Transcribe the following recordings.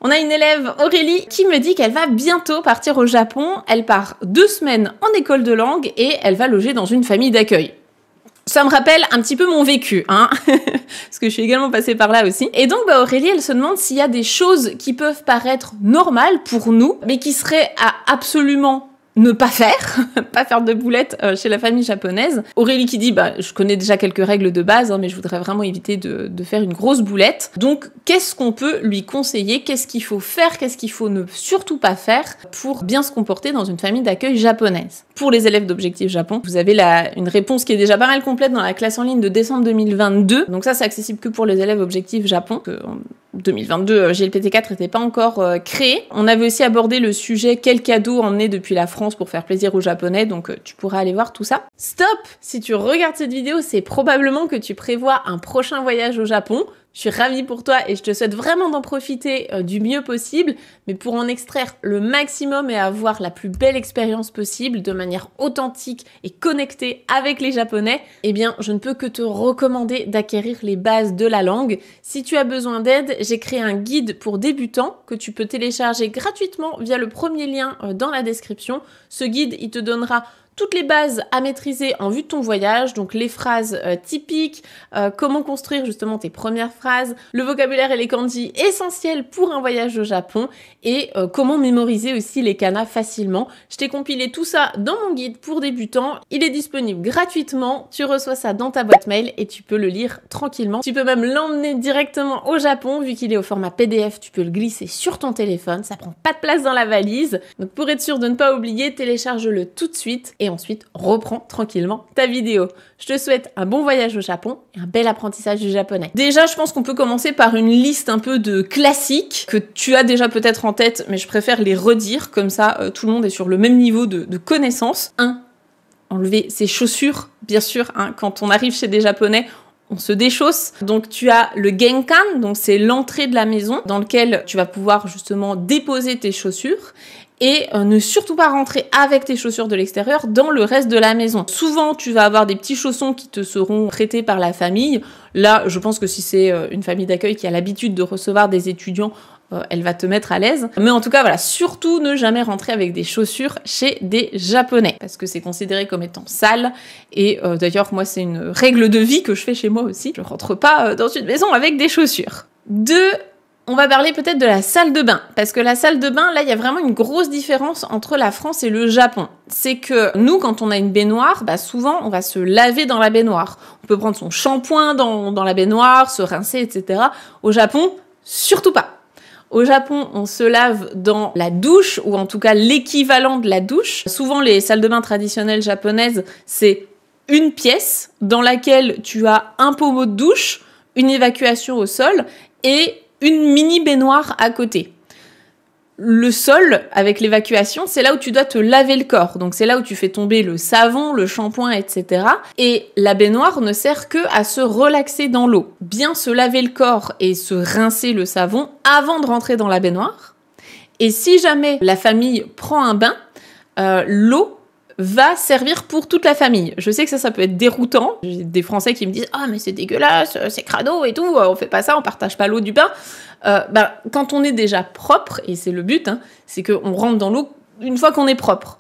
On a une élève, Aurélie, qui me dit qu'elle va bientôt partir au Japon. Elle part 2 semaines en école de langue et elle va loger dans une famille d'accueil. Ça me rappelle un petit peu mon vécu, hein, parce que je suis également passée par là aussi. Et donc, Aurélie, elle se demande s'il y a des choses qui peuvent paraître normales pour nous, mais qui seraient à absolument ne pas faire, pas faire de boulettes chez la famille japonaise. Aurélie qui dit, je connais déjà quelques règles de base, hein, mais je voudrais vraiment éviter de faire une grosse boulette. Donc, qu'est-ce qu'on peut lui conseiller? Qu'est-ce qu'il faut faire? Qu'est-ce qu'il faut ne surtout pas faire pour bien se comporter dans une famille d'accueil japonaise? Pour les élèves d'Objectif Japon, vous avez une réponse qui est déjà pas mal complète dans la classe en ligne de décembre 2022. Donc ça, c'est accessible que pour les élèves Objectif Japon. En 2022, GLPT4 n'était pas encore créé. On avait aussi abordé le sujet quel cadeau emmener depuis la France pour faire plaisir aux Japonais, donc tu pourras aller voir tout ça. Stop! Si tu regardes cette vidéo, c'est probablement que tu prévois un prochain voyage au Japon. Je suis ravie pour toi et je te souhaite vraiment d'en profiter du mieux possible, mais pour en extraire le maximum et avoir la plus belle expérience possible de manière authentique et connectée avec les Japonais, eh bien, je ne peux que te recommander d'acquérir les bases de la langue. Si tu as besoin d'aide, j'ai créé un guide pour débutants que tu peux télécharger gratuitement via le premier lien dans la description. Ce guide, il te donnera toutes les bases à maîtriser en vue de ton voyage, donc les phrases typiques, comment construire justement tes premières phrases, le vocabulaire et les kanji essentiels pour un voyage au Japon et comment mémoriser aussi les kanas facilement. Je t'ai compilé tout ça dans mon guide pour débutants. Il est disponible gratuitement, tu reçois ça dans ta boîte mail et tu peux le lire tranquillement. Tu peux même l'emmener directement au Japon vu qu'il est au format PDF, tu peux le glisser sur ton téléphone, ça prend pas de place dans la valise. Donc pour être sûr de ne pas oublier, télécharge-le tout de suite et ensuite reprends tranquillement ta vidéo. Je te souhaite un bon voyage au Japon et un bel apprentissage du japonais. Déjà, je pense qu'on peut commencer par une liste un peu de classiques que tu as déjà peut-être en tête, mais je préfère les redire, comme ça tout le monde est sur le même niveau de connaissance. 1. Enlever ses chaussures, bien sûr, hein, quand on arrive chez des Japonais, on se déchausse. Donc tu as le genkan, donc c'est l'entrée de la maison dans lequel tu vas pouvoir justement déposer tes chaussures. Et ne surtout pas rentrer avec tes chaussures de l'extérieur dans le reste de la maison. Souvent, tu vas avoir des petits chaussons qui te seront prêtés par la famille. Là, je pense que si c'est une famille d'accueil qui a l'habitude de recevoir des étudiants, elle va te mettre à l'aise. Mais en tout cas, voilà, surtout ne jamais rentrer avec des chaussures chez des Japonais, parce que c'est considéré comme étant sale. Et d'ailleurs, moi, c'est une règle de vie que je fais chez moi aussi. Je rentre pas dans une maison avec des chaussures. 2. On va parler peut-être de la salle de bain, parce que la salle de bain, là, il y a vraiment une grosse différence entre la France et le Japon. C'est que nous, quand on a une baignoire, souvent, on va se laver dans la baignoire. On peut prendre son shampoing dans la baignoire, se rincer, etc. Au Japon, surtout pas. Au Japon, on se lave dans la douche, ou en tout cas l'équivalent de la douche. Souvent, les salles de bain traditionnelles japonaises, c'est une pièce dans laquelle tu as un pommeau de douche, une évacuation au sol et une mini baignoire à côté. Le sol, avec l'évacuation, c'est là où tu dois te laver le corps. Donc c'est là où tu fais tomber le savon, le shampoing, etc. Et la baignoire ne sert que à se relaxer dans l'eau. Bien se laver le corps et se rincer le savon avant de rentrer dans la baignoire. Et si jamais la famille prend un bain, l'eau va servir pour toute la famille. Je sais que ça peut être déroutant. J'ai des Français qui me disent « Ah, mais c'est dégueulasse, c'est crado et tout, on fait pas ça, on partage pas l'eau du bain. » Quand on est déjà propre, et c'est le but, hein, c'est qu'on rentre dans l'eau une fois qu'on est propre.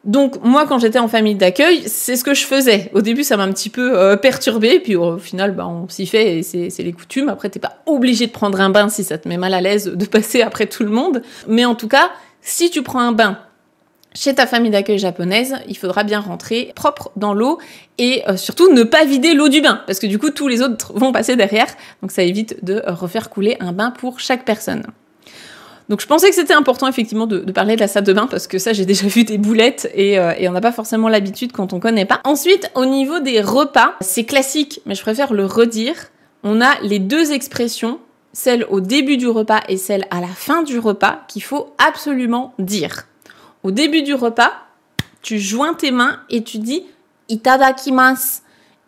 Donc, moi, quand j'étais en famille d'accueil, c'est ce que je faisais. Au début, ça m'a un petit peu perturbée, puis au final, on s'y fait et c'est les coutumes. Après, t'es pas obligé de prendre un bain si ça te met mal à l'aise de passer après tout le monde. Mais en tout cas, si tu prends un bain chez ta famille d'accueil japonaise, il faudra bien rentrer propre dans l'eau et surtout ne pas vider l'eau du bain parce que du coup tous les autres vont passer derrière, donc ça évite de refaire couler un bain pour chaque personne. Donc je pensais que c'était important effectivement de parler de la salle de bain parce que ça j'ai déjà vu des boulettes et on n'a pas forcément l'habitude quand on connaît pas. Ensuite au niveau des repas, c'est classique mais je préfère le redire, on a les 2 expressions, celle au début du repas et celle à la fin du repas qu'il faut absolument dire. Au début du repas, tu joins tes mains et tu dis « Itadakimasu ».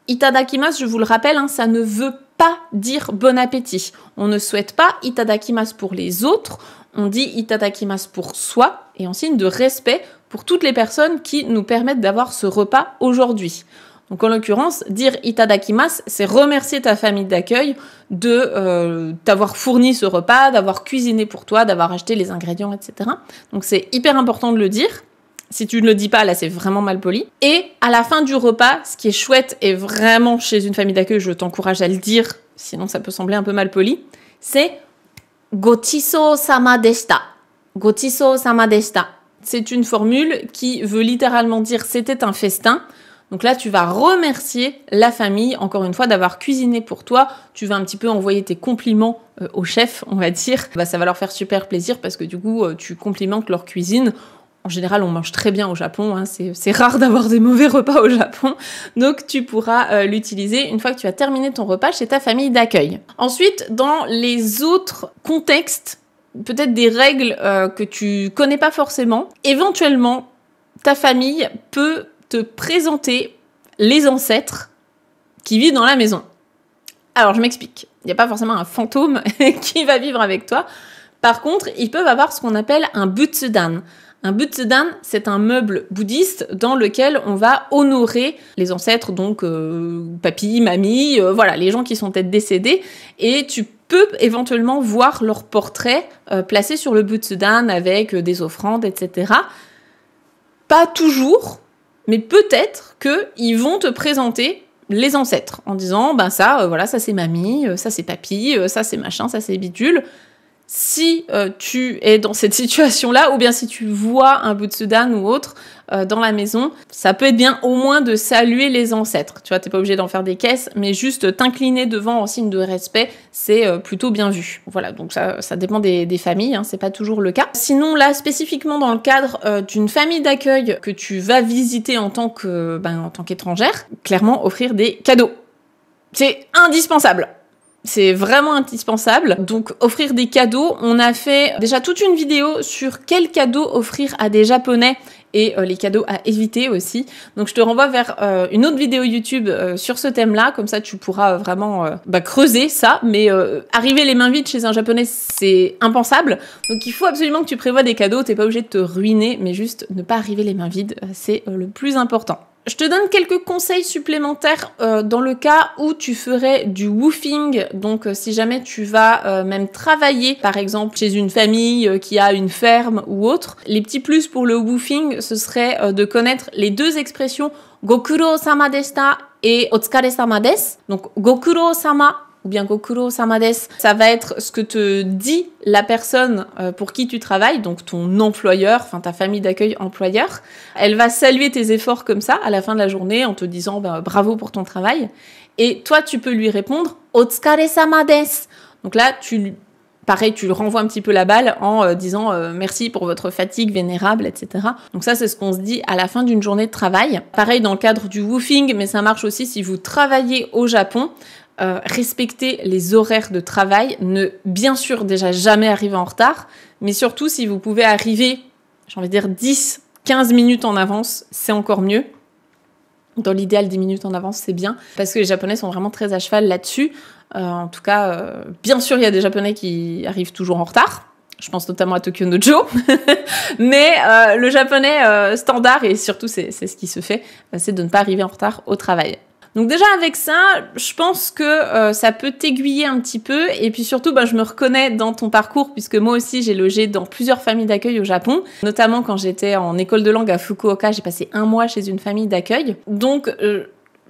Itadakimasu, je vous le rappelle, hein, ça ne veut pas dire bon appétit. On ne souhaite pas Itadakimasu pour les autres, on dit Itadakimasu pour soi et en signe de respect pour toutes les personnes qui nous permettent d'avoir ce repas aujourd'hui. Donc en l'occurrence, dire itadakimasu, c'est remercier ta famille d'accueil de t'avoir fourni ce repas, d'avoir cuisiné pour toi, d'avoir acheté les ingrédients, etc. Donc c'est hyper important de le dire. Si tu ne le dis pas, là, c'est vraiment mal poli. Et à la fin du repas, ce qui est chouette, et vraiment chez une famille d'accueil, je t'encourage à le dire, sinon ça peut sembler un peu mal poli, c'est « Gochiso sama deshita ». « Gochiso sama deshita ». C'est une formule qui veut littéralement dire « c'était un festin ». Donc là, tu vas remercier la famille, encore une fois, d'avoir cuisiné pour toi. Tu vas un petit peu envoyer tes compliments au chef, on va dire. Ça va leur faire super plaisir parce que du coup, tu complimentes leur cuisine. En général, on mange très bien au Japon. Hein. C'est rare d'avoir des mauvais repas au Japon. Donc, tu pourras l'utiliser une fois que tu as terminé ton repas chez ta famille d'accueil. Ensuite, dans les autres contextes, peut-être des règles que tu connais pas forcément, éventuellement, ta famille peut te présenter les ancêtres qui vivent dans la maison. Alors, je m'explique. Il n'y a pas forcément un fantôme qui va vivre avec toi. Par contre, ils peuvent avoir ce qu'on appelle un butsudan. Un butsudan, c'est un meuble bouddhiste dans lequel on va honorer les ancêtres, donc papy, mamie, voilà, les gens qui sont peut-être décédés. Et tu peux éventuellement voir leur portrait placé sur le butsudan avec des offrandes, etc. Pas toujours, mais peut-être qu'ils vont te présenter les ancêtres en disant, ben ça, voilà, ça c'est mamie, ça c'est papy, ça c'est machin, ça c'est bidule. Si tu es dans cette situation-là, ou bien si tu vois un butsudan ou autre dans la maison, ça peut être bien au moins de saluer les ancêtres. Tu vois, t'es pas obligé d'en faire des caisses, mais juste t'incliner devant en signe de respect, c'est plutôt bien vu. Voilà, donc ça dépend des familles, hein, c'est pas toujours le cas. Sinon, là, spécifiquement dans le cadre d'une famille d'accueil que tu vas visiter en tant qu'étrangère, clairement offrir des cadeaux. C'est indispensable. C'est vraiment indispensable. Donc, offrir des cadeaux. On a fait déjà toute une vidéo sur quels cadeaux offrir à des Japonais et les cadeaux à éviter aussi. Donc, je te renvoie vers une autre vidéo YouTube sur ce thème-là. Comme ça, tu pourras vraiment creuser ça. Mais arriver les mains vides chez un Japonais, c'est impensable. Donc, il faut absolument que tu prévois des cadeaux. T'es pas obligé de te ruiner, mais juste ne pas arriver les mains vides. C'est le plus important. Je te donne quelques conseils supplémentaires dans le cas où tu ferais du woofing. Donc, si jamais tu vas même travailler, par exemple, chez une famille qui a une ferme ou autre, les petits plus pour le woofing, ce serait de connaître les deux expressions Gokuro-sama deshita et Otsukare-sama desu. Donc, Gokuro-sama ou bien Gokuro-sama desu, ça va être ce que te dit la personne pour qui tu travailles, donc ton employeur, enfin ta famille d'accueil employeur. Elle va saluer tes efforts comme ça à la fin de la journée en te disant bravo pour ton travail. Et toi, tu peux lui répondre Otsukare-sama desu. Donc là, tu lui renvoies un petit peu la balle en disant merci pour votre fatigue vénérable, etc. Donc ça, c'est ce qu'on se dit à la fin d'une journée de travail. Pareil dans le cadre du woofing, mais ça marche aussi si vous travaillez au Japon. Respecter les horaires de travail, ne bien sûr déjà jamais arriver en retard, mais surtout si vous pouvez arriver, j'ai envie de dire 10-15 minutes en avance, c'est encore mieux. Dans l'idéal, 10 minutes en avance, c'est bien, parce que les Japonais sont vraiment très à cheval là-dessus. En tout cas, bien sûr, il y a des Japonais qui arrivent toujours en retard. Je pense notamment à Tokyo no Jo. Mais le Japonais standard, et surtout c'est ce qui se fait, c'est de ne pas arriver en retard au travail. Donc déjà avec ça, je pense que ça peut t'aiguiller un petit peu. Et puis surtout, je me reconnais dans ton parcours puisque moi aussi j'ai logé dans plusieurs familles d'accueil au Japon. Notamment quand j'étais en école de langue à Fukuoka, j'ai passé 1 mois chez une famille d'accueil. Donc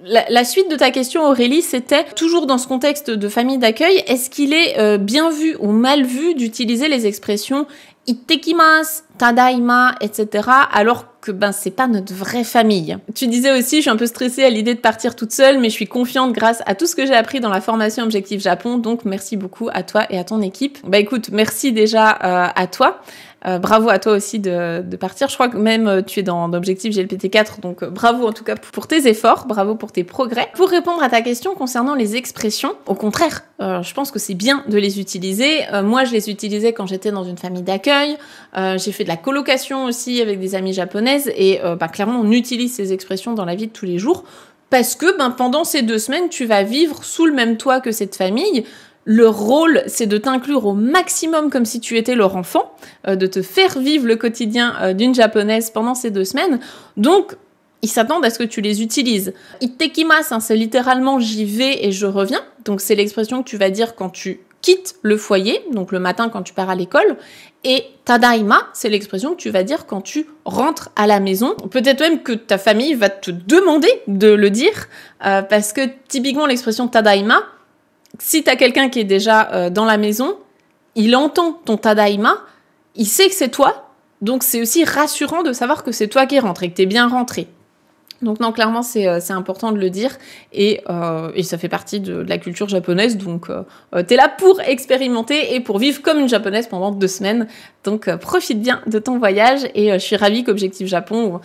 la suite de ta question Aurélie, c'était toujours dans ce contexte de famille d'accueil, est-ce qu'il est bien vu ou mal vu d'utiliser les expressions ittekimasu, tadaima, etc. alors que c'est pas notre vraie famille. Tu disais aussi, je suis un peu stressée à l'idée de partir toute seule, mais je suis confiante grâce à tout ce que j'ai appris dans la formation Objectif Japon, donc merci beaucoup à toi et à ton équipe. Écoute, merci déjà à toi. Bravo à toi aussi de partir. Je crois que même tu es dans Objectif GLPT4, donc bravo en tout cas pour tes efforts, bravo pour tes progrès. Pour répondre à ta question concernant les expressions, au contraire, je pense que c'est bien de les utiliser. Moi, je les utilisais quand j'étais dans une famille d'accueil. J'ai fait de la colocation aussi avec des amies japonaises et clairement, on utilise ces expressions dans la vie de tous les jours parce que pendant ces 2 semaines, tu vas vivre sous le même toit que cette famille. Le rôle, c'est de t'inclure au maximum comme si tu étais leur enfant, de te faire vivre le quotidien d'une japonaise pendant ces 2 semaines. Donc, ils s'attendent à ce que tu les utilises. Ittekimasu, hein, c'est littéralement j'y vais et je reviens. Donc c'est l'expression que tu vas dire quand tu quittes le foyer, donc le matin quand tu pars à l'école. Et tadaima, c'est l'expression que tu vas dire quand tu rentres à la maison. Peut-être même que ta famille va te demander de le dire, parce que typiquement l'expression tadaima, si tu as quelqu'un qui est déjà dans la maison, il entend ton tadaima, il sait que c'est toi, donc c'est aussi rassurant de savoir que c'est toi qui rentres et que tu es bien rentré. Donc non, clairement, c'est important de le dire, et ça fait partie de la culture japonaise, donc t'es là pour expérimenter et pour vivre comme une japonaise pendant 2 semaines, donc profite bien de ton voyage, et je suis ravie qu'Objectif Japon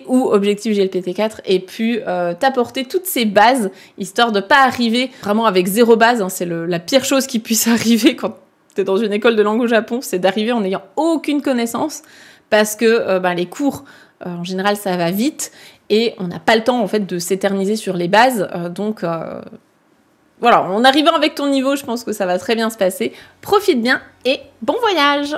ou Objectif GLPT4 ait pu t'apporter toutes ces bases, histoire de pas arriver vraiment avec 0 base, hein, c'est la pire chose qui puisse arriver quand t'es dans une école de langue au Japon, c'est d'arriver en n'ayant aucune connaissance, parce que les cours, en général, ça va vite, et on n'a pas le temps en fait de s'éterniser sur les bases, donc voilà, en arrivant avec ton niveau, je pense que ça va très bien se passer. Profite bien et bon voyage!